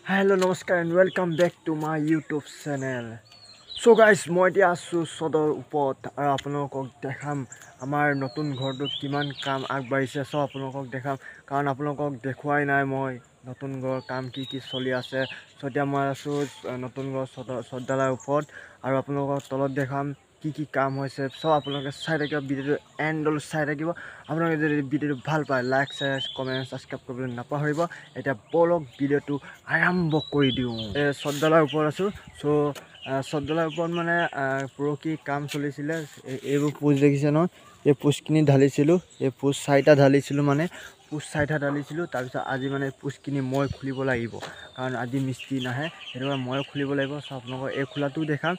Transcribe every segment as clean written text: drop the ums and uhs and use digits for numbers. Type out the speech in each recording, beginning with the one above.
Hello, namaskar and welcome back to my YouTube channel. So guys, মই এতিয়া আছো সদৰ ওপৰত আৰু আপোনালোকক দেখাম আমাৰ নতুন ঘৰটো কিমান কাম আগবাঢ়িছে সব আপোনালোকক দেখাম কাৰণ আপোনালোকক দেখুৱাই নাই মই নতুন ঘৰ কাম কি চলি আছে সো এতিয়া মই আছো নতুন ঘৰ সদৰৰ ওপৰত আৰু আপোনালোকক তলত দেখাম কি কাম হৈছে সব আপোনালোকে চাই থাকিব ভিডিওটো এন্ডল চাই থাকিব আপোনালোকে যদি ভিডিওটো ভাল পায় লাইক শেয়াৰ কমেন্ট সাবস্ক্ৰাইব কৰিবলৈ নাপাহৰিব এতিয়া বলক ভিডিওটো আৰম্ভ কৰি দিওঁ সদৰৰ ওপৰত আছো সো সদৰৰ ওপৰত মানে পুৰকি কাম চলিছিলে এইবোৰ পোজ দেখিছে ন এই পোজখিনি ঢালিছিলোঁ এই পোজ চাৰিটা ঢালিছিলোঁ মানে পোজ চাৰিটা ঢালিছিলোঁ তাৰপিছত আজি মানে পোজখিনি মই খুলিব লাগিব কাৰণ আজি মিস্ত্ৰী নাহে সেইটো মই খুলিব লাগিব সব আপোনালোকক এই খোলাটো দেখাম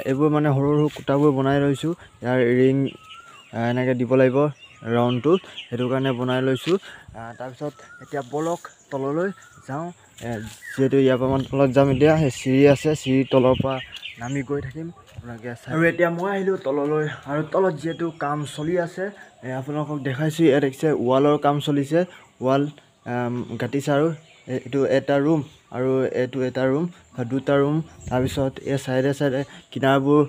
এইবোৰ মানে সৰু সৰু কুটাবোৰ বনাই লৈছোঁ ইয়াৰ ৰিং এনেকৈ দিব লাগিব ৰাউণ্ডটো সেইটো কাৰণে বনাই লৈছোঁ তাৰপিছত এতিয়া বলক তললৈ যাওঁ যেহেতু ইয়াৰ পৰা মই তলত যাম এতিয়া চিৰি আছে চিৰি তলৰ পৰা নামি গৈ থাকিম আপোনালোকে আৰু এতিয়া মই আহিলোঁ তললৈ আৰু তলত যেহেতু কাম চলি আছে আপোনালোকক দেখাইছোঁ ইয়াত দেখিছে ৱালৰ কাম চলিছে ৱাল গাঁঠিছে আৰু এইটো এটা ৰুম আৰু এইটো এটা ৰুম দুটা ৰুম তাৰপিছত এই চাইডে চাইডে কিনাৰবোৰ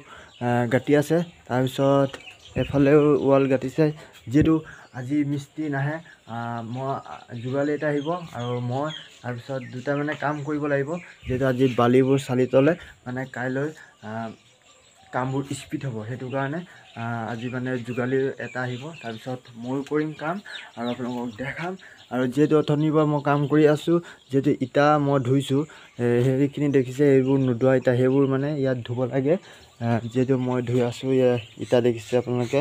গাঁঠি আছে তাৰপিছত এফালেও ৱাল গাঁঠিছে যেহেতু আজি মিস্ত্ৰী নাহে মই যোগালী এটা আহিব আৰু মই তাৰপিছত দুটা মানে কাম কৰিব লাগিব যেহেতু আজি বালিবোৰ চালি তলে মানে কাইলৈ কামবোৰ স্পীড হ'ব সেইটো কাৰণে আজি মানে যোগালী এটা আহিব তাৰপিছত ময়ো কৰিম কাম আৰু আপোনালোকক দেখাম আৰু যেহেতু অথনিৰ পৰা মই কাম কৰি আছোঁ যেহেতু ইটা মই ধুইছোঁ হেৰিখিনি দেখিছে এইবোৰ নোধোৱা ইটা সেইবোৰ মানে ইয়াত ধুব লাগে যেহেতু মই ধুই আছোঁ ইটা দেখিছে আপোনালোকে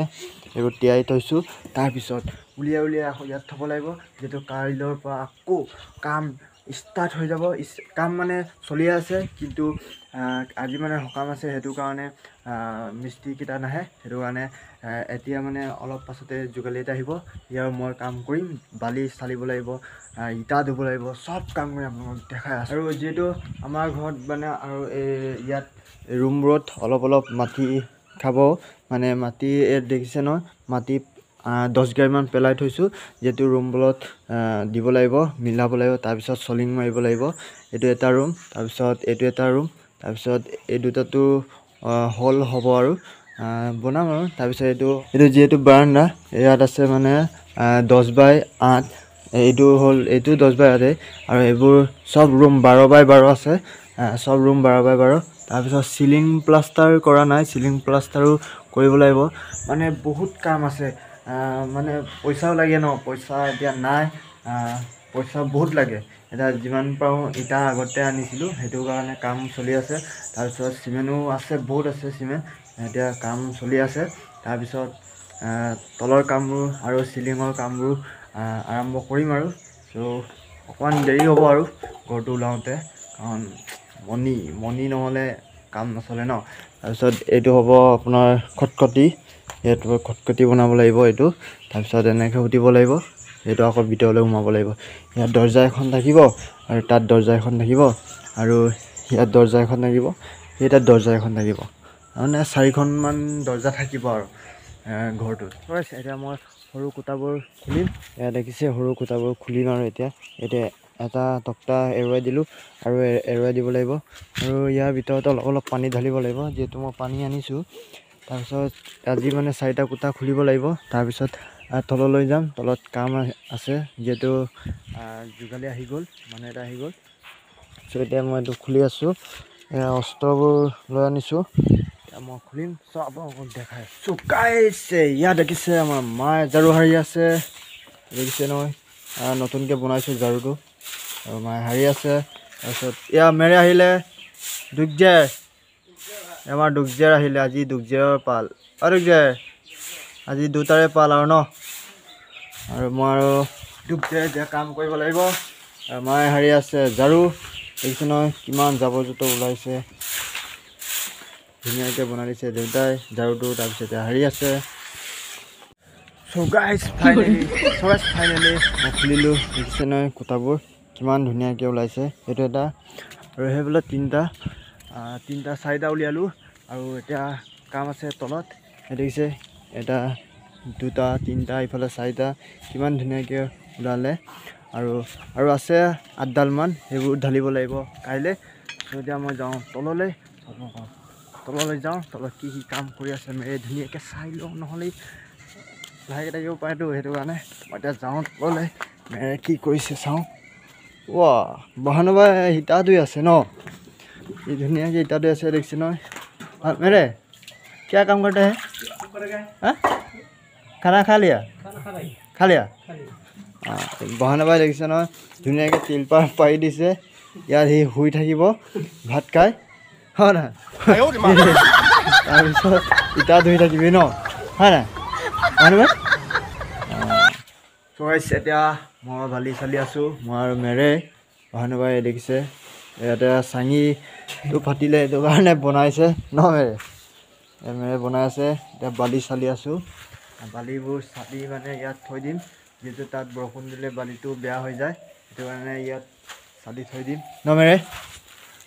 এইবোৰ তিয়াই থৈছোঁ তাৰপিছত উলিয়াই আকৌ ইয়াত থ'ব লাগিব যেহেতু কাইলৈৰ পৰা আকৌ কাম ষ্টাৰ্ট হৈ যাব কাম মানে চলি আছে কিন্তু আজি মানে সকাম আছে সেইটো কাৰণে মিস্ত্ৰীকেইটা নাহে সেইটো কাৰণে এতিয়া মানে অলপ পাছতে যোগালী এটা আহিব ইয়াৰ মই কাম কৰিম বালি চালিব লাগিব ইটা ধুব লাগিব সব কাম কৰি আপোনালোকক দেখাই আছোঁ আৰু যিহেতু আমাৰ ঘৰত মানে আৰু ইয়াত ৰুমবোৰত অলপ মাটি খাব মানে মাটি দেখিছে নহয় মাটি 10 গাড়ীমান পেলাই থৈছোঁ যেহেতু ৰুমবোৰত দিব লাগিব মিলাব লাগিব তাৰপিছত চলিং মাৰিব লাগিব এইটো এটা ৰুম তাৰপিছত এইটো এটা ৰুম তাৰপিছত এই দুটাটো হল হ'ব আৰু বনাম আৰু তাৰপিছত এইটো যিহেতু বাৰান্দা ইয়াত আছে মানে 10x8 এইটো হ'ল এইটো 10x8 আৰু এইবোৰ সব ৰুম 12x12 আছে সব ৰুম 12x12 তাৰপিছত চিলিং প্লাষ্টাৰ কৰা নাই চিলিং প্লাষ্টাৰো কৰিব লাগিব মানে বহুত কাম আছে মানে পইচাও লাগে ন পইচা এতিয়া নাই পইচা বহুত লাগে এতিয়া যিমান পাৰোঁ ইটা আগতে আনিছিলোঁ সেইটো কাৰণে কাম চলি আছে তাৰপিছত চিমেণ্টো আছে বহুত আছে চিমেণ্ট এতিয়া কাম চলি আছে তাৰপিছত তলৰ কামবোৰ আৰু চিলিঙৰ কামবোৰ আৰম্ভ কৰিম আৰু চ' অকণমান দেৰি হ'ব আৰু ঘৰটো ওলাওঁতে কাৰণ মণি নহ'লে কাম নচলে ন তাৰপিছত এইটো হ'ব আপোনাৰ খটখটি ইয়াত খটখটি বনাব লাগিব এইটো তাৰপিছত এনেকৈ উঠিব লাগিব এইটো আকৌ ভিতৰলৈ সোমাব লাগিব ইয়াত দৰ্জা এখন থাকিব আৰু তাত দৰ্জা এখন থাকিব আৰু ইয়াত দৰ্জা এখন থাকিব তাত দৰ্জা এখন থাকিব মানে 4খনমান দৰ্জা থাকিব আৰু ঘৰটোত এতিয়া মই সৰু কুটাবোৰ খুলিম ইয়াত দেখিছে সৰু কুটাবোৰ খুলিম আৰু এতিয়া এটা তক্তা এৰুৱাই দিলোঁ আৰু এৰুৱাই দিব লাগিব আৰু ইয়াৰ ভিতৰত অলপ পানী ঢালিব লাগিব যিহেতু মই পানী আনিছোঁ তাৰপিছত আজি মানে 4টা কুটা খুলিব লাগিব তাৰপিছত তললৈ যাম তলত কাম আছে যিহেতু যোগালী আহি গ'ল মানুহ এটা আহি গ'ল চ' এতিয়া মই এইটো খুলি আছোঁ অস্ত্ৰবোৰ লৈ আনিছোঁ এতিয়া মই খুলিম চব আপোনালোকক দেখাই আছোঁ গাইছে ইয়াত দেখিছে আমাৰ মায়ে ঝাৰু হাৰি আছে দেখিছে নহয় নতুনকৈ বনাইছোঁ ঝাৰুটো আৰু মায়ে হাৰি আছে তাৰপিছত মেৰে আহিলে দুগজেৰ আমাৰ দুগজেৰ আহিলে আজি দুগজেৰৰ পাল দুগজেৰ আজি দুটাৰে পাল আৰু ন আৰু মই আৰু দুগজেৰ এতিয়া কাম কৰিব লাগিব আৰু মায়ে হাৰি আছে ঝাৰু দেখিছে নহয় কিমান জাবৰ জোঁথৰ ওলাইছে ধুনীয়াকৈ বনাই দিছে দেউতাই ঝাৰুটো তাৰপিছত এতিয়া হাৰি আছে চ' গাইজ ফাইনেলি মই খুলিলোঁ দেখিছে নহয় কুটাবোৰ কিমান ধুনীয়াকৈ ওলাইছে সেইটো এটা আৰু সেইবিলাক তিনিটা 4টা উলিয়ালোঁ আৰু এতিয়া কাম আছে তলত দেখিছে এটা 2টা 3টা ইফালে 4টা কিমান ধুনীয়াকৈ ওলালে আৰু আছে 8ডাল মান সেইবোৰ ঢালিব লাগিব কাইলৈ এতিয়া মই যাওঁ তললৈ যাওঁ তলত কি কাম কৰি আছে মেৰে ধুনীয়াকৈ চাই লওঁ নহ'লে লাহেকৈ থাকিব পাৰেতো সেইটো কাৰণে মই এতিয়া যাওঁ তললৈ মেৰে কি কৰিছে চাওঁ বহানুবাই ইটা ধুই আছে ন ये धुनिया के इटा ऐसे देख सी मेरे क्या काम करते हैं खाना खा लिया बहाना भाई देख न धुनिया के तिल पारि दिसे यार ही हुई থাকিব ভাত খাই হয় না তাৰপিছত ইটা ধুই থাকিবি ন হয় না বহানা ভাই এতিয়া মই বালি চালি আছোঁ মই আৰু মেৰে বহানা ভাই দেখিছে ইয়াতে চাঙিটো ফাটিলে সেইটো কাৰণে বনাইছে ন মেৰে বনাই আছে এতিয়া বালি চালি আছোঁ বালিবোৰ চালি মানে ইয়াত থৈ দিম যিহেতু তাত বৰষুণ দিলে বালিটো বেয়া হৈ যায় সেইটো কাৰণে ইয়াত চালি থৈ দিম ন মেৰে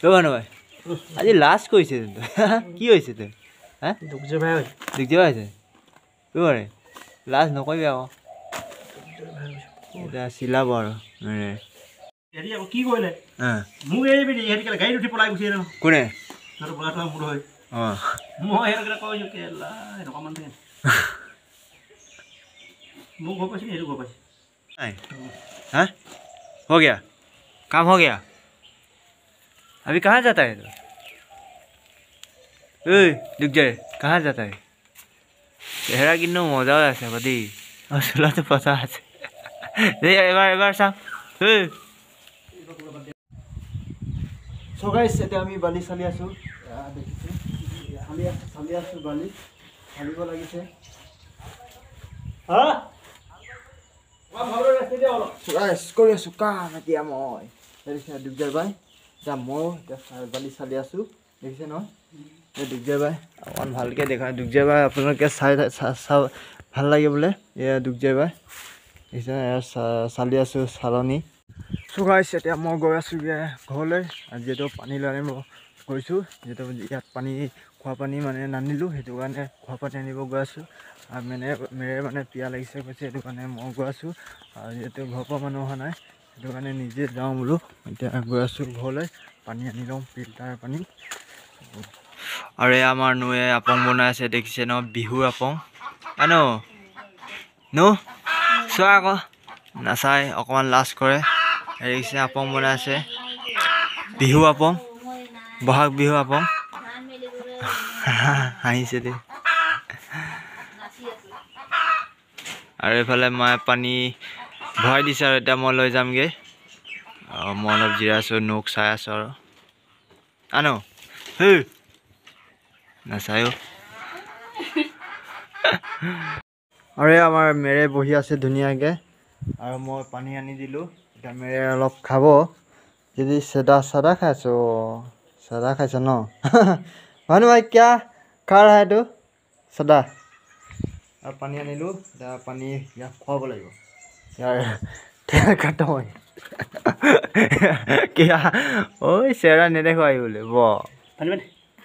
বহানা ভাই আজি লাষ্ট কৰিছে কি হৈছে তই দুখজে ভাই হৈছে তোৰে লাষ্ট নকৰিবি আকৌ এতিয়া চিলাব আৰু মেৰে কি কৰিলে মোক এই গাড়ীত উঠি পলাই গুচি আহিলে কোনে हो गया काम हो गया अभी कहाँ जाता है तो दिख जाए कहाँ जाता है चेहरा किन्नो मजा আছে बदी असला तो पता আছে এবাৰ চাম So guys, এতিয়া আমি বালি চালি আছোঁ দেখিছোঁ চালি আছোঁ বালি চালিব লাগিছে কৰি আছোঁ কাম এতিয়া মই দেখিছে দিগদাৰ বাই এতিয়া মই এতিয়া বালি চালি আছোঁ দেখিছে নহয় দিগদাৰ বাই অকণমান ভালকৈ দেখা দিগদাৰ বাই আপোনালোকে চাই ভাল লাগে বোলে এয়া দিগদাৰ বাই দেখিছে চালি আছোঁ চালনী So guys, এতিয়া মই গৈ আছোঁগৈ ঘৰলৈ যিহেতু পানী লৈ আনিব গৈছোঁ যিহেতু ইয়াত পানী খোৱা পানী মানে নানিলোঁ সেইটো কাৰণে খোৱা পানী আনিব গৈ আছোঁ আৰু মেৰে মানে পিয়া লাগিছে কৈছে সেইটো কাৰণে মই গৈ আছোঁ আৰু যিহেতু ঘৰৰ পৰা মানুহ অহা নাই সেইটো কাৰণে নিজে যাওঁ বোলো এতিয়া গৈ আছোঁ ঘৰলৈ পানী আনি লওঁ ফিল্টাৰ পানী আৰু এই আমাৰ নৈ আপং বনাই আছে দেখিছে ন বিহুৰ আপং চোৱা আকৌ নাচাই অকণমান লাজ কৰে দেখিছে আপং বনাই আছে বিহু আপং বহাগ বিহু আপং হাঁহিছে দেই আৰু এইফালে মই পানী ভৰাই দিছে আৰু এতিয়া মই লৈ যামগৈ মই অলপ জিৰাই আছোঁ নৌক চাই আছোঁ আৰু নাচায়ো আৰু আমাৰ মেৰে বহি আছে ধুনীয়াকৈ আৰু মই পানী আনি দিলোঁ এতিয়া মেৰে অলপ খাব যদি চাদা খাইছ ন ভানু ভাই क्या खा रहा है तो চাদা আৰু পানী আনিলোঁ এতিয়া পানী ইয়াক খুৱাব লাগিব ইয়াৰ খতম হয় কিয়া ঐ চেহেৰা নেদেখো আহি বোলে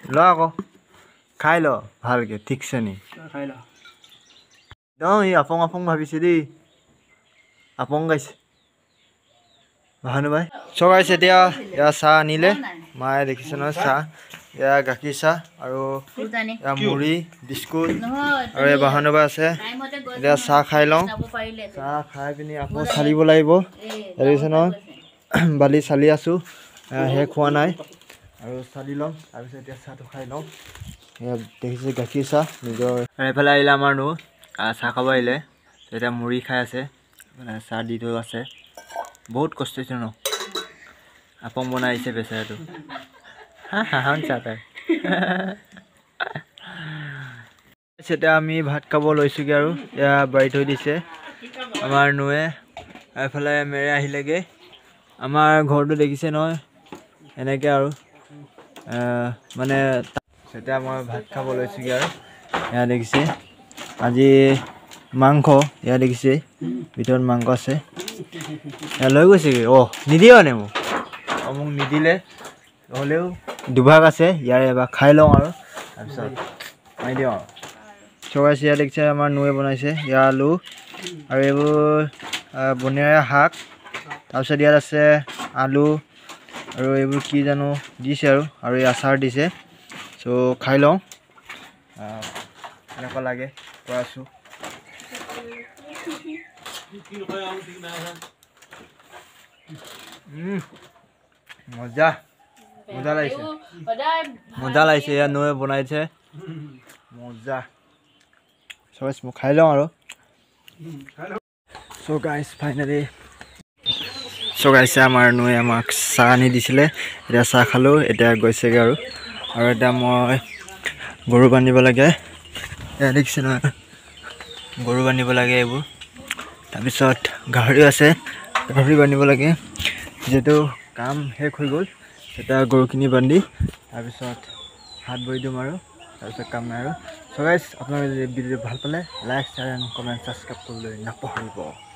ল আকৌ খাই ল ভালকৈ ঠিকছে নি খাই ল এই আপং ভাবিছে দেই আপং গাইছে ভানু ভাই গাইছে এতিয়া ইয়াৰ চাহ আনিলে মায়ে দেখিছে নহয় চাহ এয়া গাখীৰ চাহ আৰু মুড়ি বিস্কুট আৰু এই ভানু ভাই আছে এতিয়া চাহ খাই লওঁ চাহ খাই পিনি আকৌ চালিব লাগিব দেখিছে নহয় বালি চালি আছোঁ শেষ হোৱা নাই আৰু চালি লওঁ তাৰপিছত এতিয়া চাহটো খাই লওঁ দেখিছে গাখীৰ চাহ নিজৰ এইফালে আহিলে আমাৰ চাহ খাব আহিলে এতিয়া মুড়ি খাই আছে চাহ দি থৈ আছে বহুত কষ্ট হৈছে ন আপং বনাই আহিছে বেচেৰাটো হাঁহন চাহ তাই এতিয়া আমি ভাত খাব লৈছোঁগৈ আৰু এয়া বাঢ়ি থৈ দিছে আমাৰ নৈয়ে এইফালে মেৰে আহিলেগৈ আমাৰ ঘৰটো দেখিছে নহয় এনেকৈ আৰু মানে এতিয়া মই ভাত খাব লৈছোঁগৈ আৰু এয়া দেখিছে আজি মাংস এয়া দেখিছে ভিতৰত মাংস আছে লৈ গৈছেগৈ নিদিয়ে মানে মোক নিদিলে হ'লেও দুভাগ আছে ইয়াৰে এবাৰ খাই লওঁ আৰু তাৰপিছত মাৰি দিওঁ আৰু চগাইছে ইয়াত দেখিছে আমাৰ নৈ বনাইছে ইয়াৰ আলু আৰু এইবোৰ বনেৰে শাক তাৰপিছত ইয়াত আছে আলু আৰু এইবোৰ কি জানো দিছে আৰু এই আচাৰ দিছে চ' খাই লওঁ এনেকুৱা লাগে কৈ আছোঁ মজা মজা লাগিছে এয়া নৈ বনাইছে মজা চবেই মই খাই লওঁ আৰু চ' গাইজ ফাইনেলি আমাৰ নৈ আমাক চাহ আনি দিছিলে এতিয়া চাহ খালোঁ এতিয়া গৈছেগৈ আৰু এতিয়া মই গৰু বান্ধিব লাগে এয়া দেখিছে নহয় গৰু বান্ধিব লাগে এইবোৰ তাৰপিছত গাহৰিও আছে গাহৰি বান্ধিব লাগে যিহেতু কাম শেষ হৈ গ'ল এতিয়া গৰুখিনি বান্ধি তাৰপিছত হাত ভৰি দিম আৰু তাৰপিছত কাম নাই আৰু চ' গাইজ আপোনালোকে যদি ভিডিঅ'টো ভাল পালে like share and comment subscribe কৰিবলৈ নাপাহৰিব